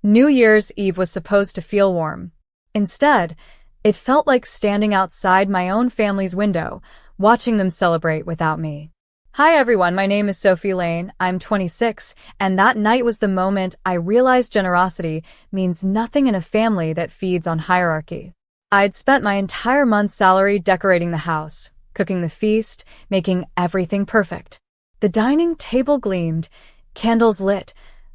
New Year's Eve was supposed to feel warm. Instead, it felt like standing outside my own family's window, watching them celebrate without me. Hi everyone, my name is Sophie Lane, I'm 26, and that night was the moment I realized generosity means nothing in a family that feeds on hierarchy. I'd spent my entire month's salary decorating the house, cooking the feast, making everything perfect. The dining table gleamed, candles lit,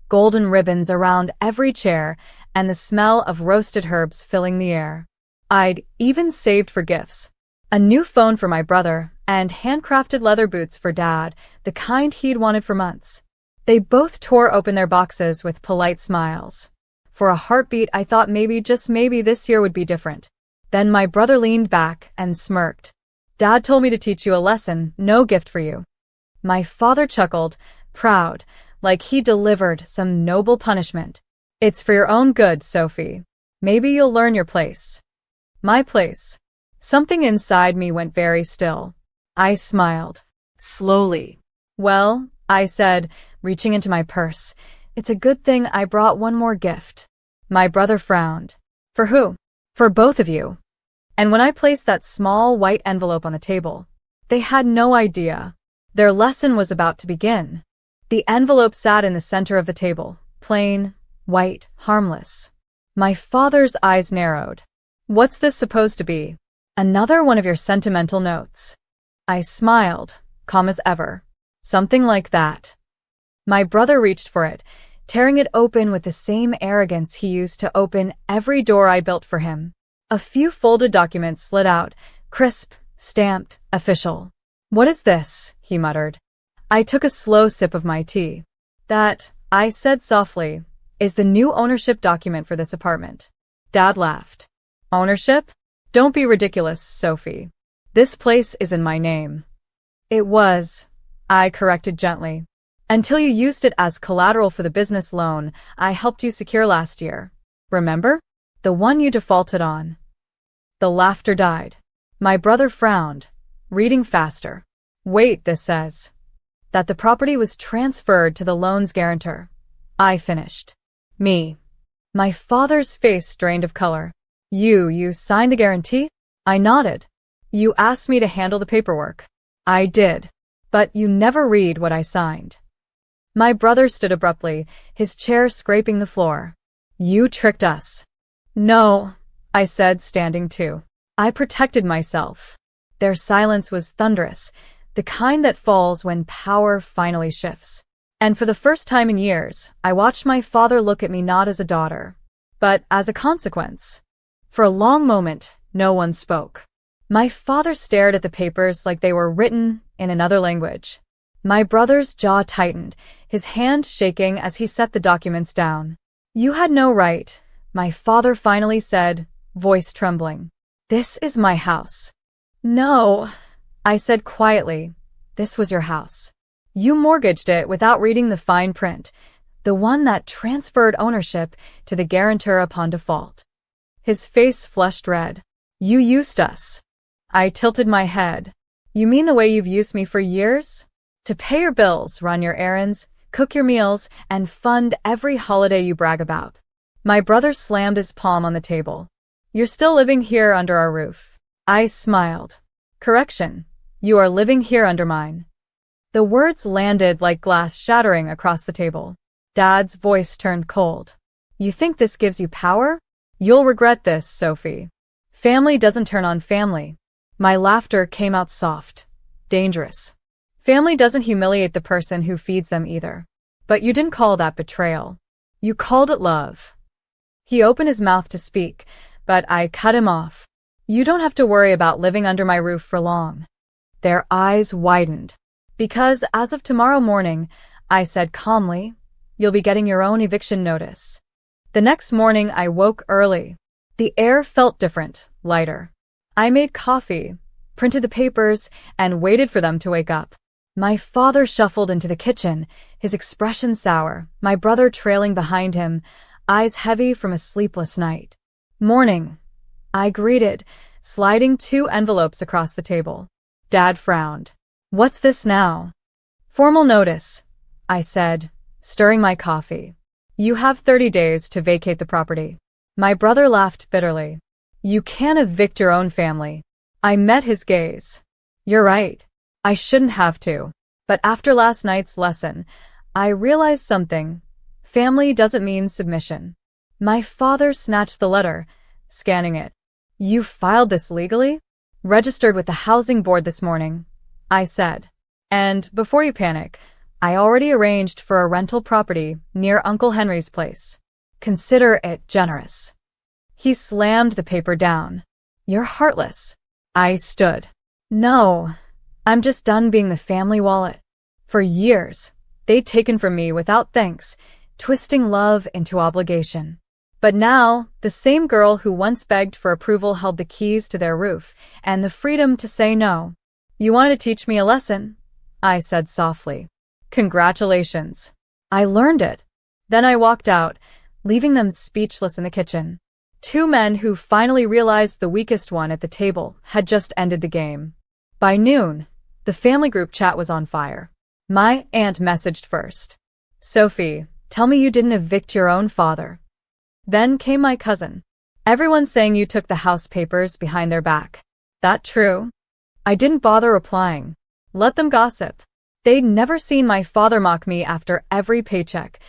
golden ribbons around every chair, and the smell of roasted herbs filling the air. I'd even saved for gifts. A new phone for my brother, and handcrafted leather boots for Dad, the kind he'd wanted for months. They both tore open their boxes with polite smiles. For a heartbeat, I thought maybe, just maybe, this year would be different. Then my brother leaned back and smirked. Dad told me to teach you a lesson, no gift for you. My father chuckled, proud, like he delivered some noble punishment. It's for your own good, Sophie. Maybe you'll learn your place. My place. Something inside me went very still. I smiled. Slowly. Well, I said, reaching into my purse, it's a good thing I brought one more gift. My brother frowned. For who? For both of you. And when I placed that small white envelope on the table, they had no idea. Their lesson was about to begin. The envelope sat in the center of the table, plain, white, harmless. My father's eyes narrowed. What's this supposed to be? Another one of your sentimental notes. I smiled, calm as ever. Something like that. My brother reached for it, tearing it open with the same arrogance he used to open every door I built for him. A few folded documents slid out, crisp, stamped, official. What is this? He muttered. I took a slow sip of my tea. That, I said softly, is the new ownership document for this apartment. Dad laughed. Ownership? Don't be ridiculous, Sophie. This place is in my name. It was, I corrected gently. Until you used it as collateral for the business loan I helped you secure last year. Remember? The one you defaulted on. The laughter died. My brother frowned, reading faster. Wait, this says that the property was transferred to the loan's guarantor. I finished. Me. My father's face drained of color. You signed the guarantee? I nodded. You asked me to handle the paperwork. I did. But you never read what I signed. My brother stood abruptly, his chair scraping the floor. You tricked us. No, I said, standing too. I protected myself. Their silence was thunderous, the kind that falls when power finally shifts. And for the first time in years, I watched my father look at me not as a daughter, but as a consequence. For a long moment, no one spoke. My father stared at the papers like they were written in another language. My brother's jaw tightened, his hand shaking as he set the documents down. You had no right, my father finally said, voice trembling. This is my house. No, I said quietly, this was your house. You mortgaged it without reading the fine print, the one that transferred ownership to the guarantor upon default. His face flushed red. You used us. I tilted my head. You mean the way you've used me for years? To pay your bills, run your errands, cook your meals, and fund every holiday you brag about. My brother slammed his palm on the table. You're still living here under our roof. I smiled. Correction. You are living here under mine. The words landed like glass shattering across the table. Dad's voice turned cold. You think this gives you power? You'll regret this, Sophie. Family doesn't turn on family. My laughter came out soft. Dangerous. Family doesn't humiliate the person who feeds them either. But you didn't call that betrayal. You called it love. He opened his mouth to speak, but I cut him off. You don't have to worry about living under my roof for long. Their eyes widened. Because as of tomorrow morning, I said calmly, you'll be getting your own eviction notice. The next morning I woke early. The air felt different, lighter. I made coffee, printed the papers, and waited for them to wake up. My father shuffled into the kitchen, his expression sour, my brother trailing behind him, eyes heavy from a sleepless night. Morning, I greeted, sliding 2 envelopes across the table. Dad frowned. What's this now? Formal notice, I said, stirring my coffee. You have 30 days to vacate the property. My brother laughed bitterly. You can't evict your own family. I met his gaze. You're right. I shouldn't have to. But after last night's lesson, I realized something. Family doesn't mean submission. My father snatched the letter, scanning it. You filed this legally? Registered with the housing board this morning, I said. And before you panic, I already arranged for a rental property near Uncle Henry's place. Consider it generous. He slammed the paper down. You're heartless. I stood. No, I'm just done being the family wallet. For years, they'd taken from me without thanks, twisting love into obligation. But now, the same girl who once begged for approval held the keys to their roof and the freedom to say no. You wanted to teach me a lesson? I said softly. Congratulations. I learned it. Then I walked out, leaving them speechless in the kitchen. Two men who finally realized the weakest one at the table had just ended the game. By noon, the family group chat was on fire. My aunt messaged first. Sophie, tell me you didn't evict your own father. Then came my cousin. Everyone's saying you took the house papers behind their back. That true? I didn't bother replying. Let them gossip. They'd never seen my father mock me after every paycheck,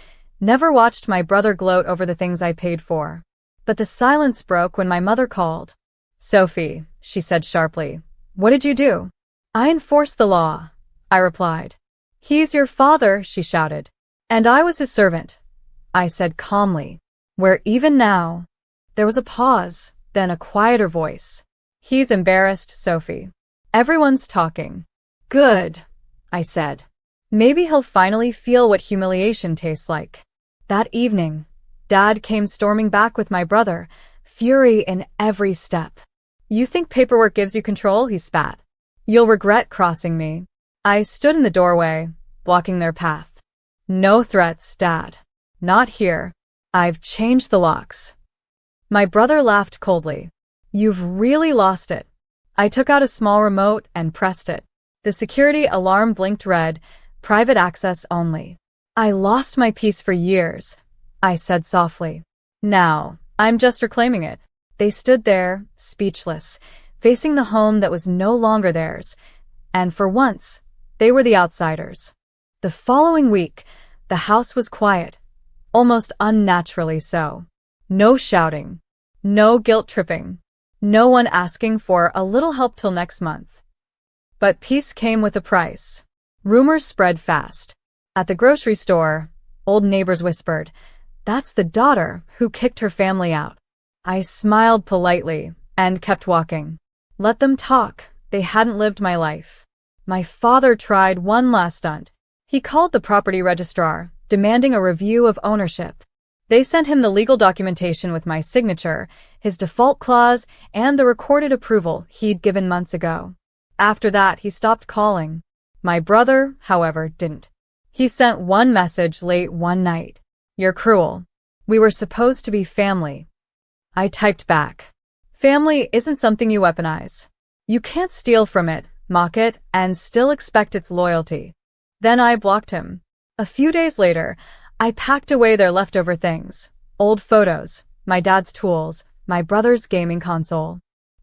never watched my brother gloat over the things I paid for. But the silence broke when my mother called. Sophie, she said sharply, what did you do? I enforced the law, I replied. He's your father, she shouted. And I was his servant, I said calmly. Where even now, there was a pause, then a quieter voice. He's embarrassed, Sophie. Everyone's talking. Good, I said. Maybe he'll finally feel what humiliation tastes like. That evening, Dad came storming back with my brother, fury in every step. You think paperwork gives you control? He spat. You'll regret crossing me. I stood in the doorway, blocking their path. No threats, Dad. Not here. I've changed the locks. My brother laughed coldly. You've really lost it. I took out a small remote and pressed it. The security alarm blinked red, private access only. I lost my peace for years, I said softly. Now, I'm just reclaiming it. They stood there, speechless, facing the home that was no longer theirs, and for once, they were the outsiders. The following week, the house was quiet, almost unnaturally so. No shouting, no guilt-tripping, no one asking for a little help till next month. But peace came with a price. Rumors spread fast. At the grocery store, old neighbors whispered, "That's the daughter who kicked her family out." I smiled politely and kept walking. Let them talk. They hadn't lived my life. My father tried one last stunt. He called the property registrar, demanding a review of ownership. They sent him the legal documentation with my signature, his default clause, and the recorded approval he'd given months ago. After that, he stopped calling. My brother, however, didn't. He sent one message late one night. "You're cruel. We were supposed to be family." I typed back. Family isn't something you weaponize. You can't steal from it, mock it, and still expect its loyalty. Then I blocked him. A few days later, I packed away their leftover things. Old photos, my dad's tools, my brother's gaming console.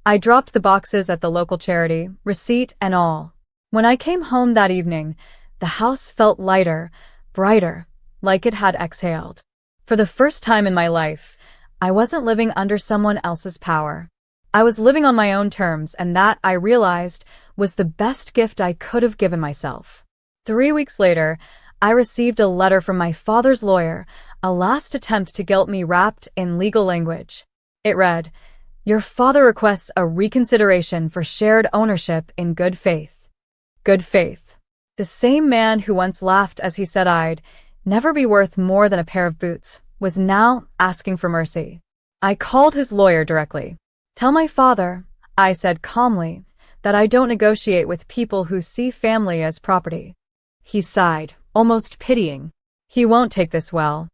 I dropped the boxes at the local charity, receipt and all. When I came home that evening, the house felt lighter, brighter, like it had exhaled. For the first time in my life, I wasn't living under someone else's power. I was living on my own terms, and that, I realized, was the best gift I could have given myself. 3 weeks later, I received a letter from my father's lawyer, a last attempt to guilt me wrapped in legal language. It read, "Your father requests a reconsideration for shared ownership in good faith." Good faith. The same man who once laughed as he said I'd never be worth more than a pair of boots was now asking for mercy. I called his lawyer directly. "Tell my father," I said calmly, "that I don't negotiate with people who see family as property." He sighed, almost pitying. "He won't take this well."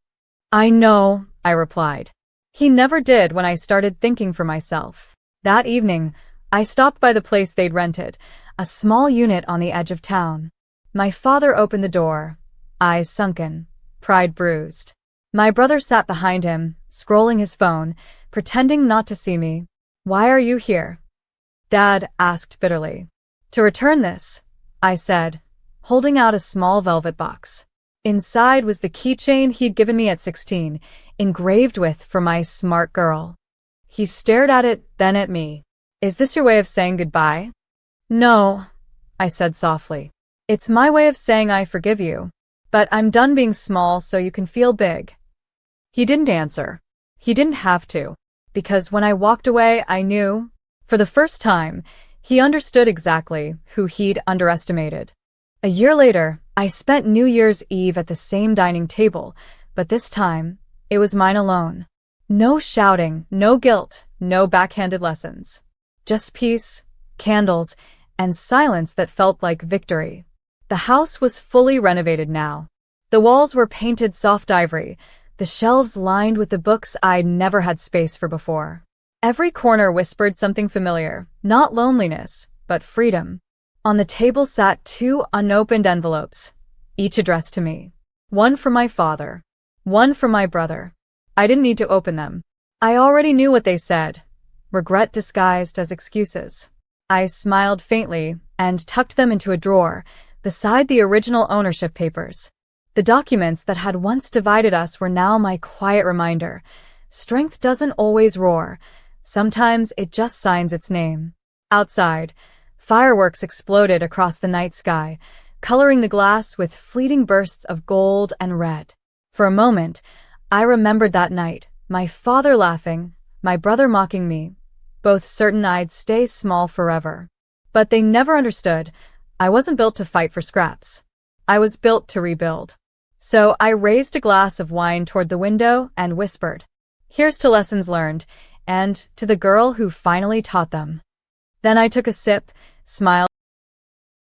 "I know," I replied. He never did when I started thinking for myself. That evening, I stopped by the place they'd rented, a small unit on the edge of town. My father opened the door, eyes sunken, pride bruised. My brother sat behind him, scrolling his phone, pretending not to see me. "Why are you here?" Dad asked bitterly. "To return this," I said, holding out a small velvet box. Inside was the keychain he'd given me at 16, engraved with "For my smart girl." He stared at it, then at me. "Is this your way of saying goodbye?" "No," I said softly. "It's my way of saying I forgive you. But I'm done being small so you can feel big." He didn't answer. He didn't have to. Because when I walked away, I knew, for the first time, he understood exactly who he'd underestimated. A year later, I spent New Year's Eve at the same dining table, but this time, it was mine alone. No shouting, no guilt, no backhanded lessons. Just peace, candles, and silence that felt like victory. The house was fully renovated now. The walls were painted soft ivory, the shelves lined with the books I'd never had space for before. Every corner whispered something familiar, not loneliness, but freedom. On the table sat 2 unopened envelopes, each addressed to me. One from my father, one from my brother. I didn't need to open them. I already knew what they said, regret disguised as excuses. I smiled faintly and tucked them into a drawer, beside the original ownership papers. The documents that had once divided us were now my quiet reminder. Strength doesn't always roar. Sometimes it just signs its name. Outside, fireworks exploded across the night sky, coloring the glass with fleeting bursts of gold and red. For a moment, I remembered that night, my father laughing, my brother mocking me, both certain I'd stay small forever. But they never understood. I wasn't built to fight for scraps. I was built to rebuild. So I raised a glass of wine toward the window and whispered, "Here's to lessons learned, and to the girl who finally taught them." Then I took a sip, smiled,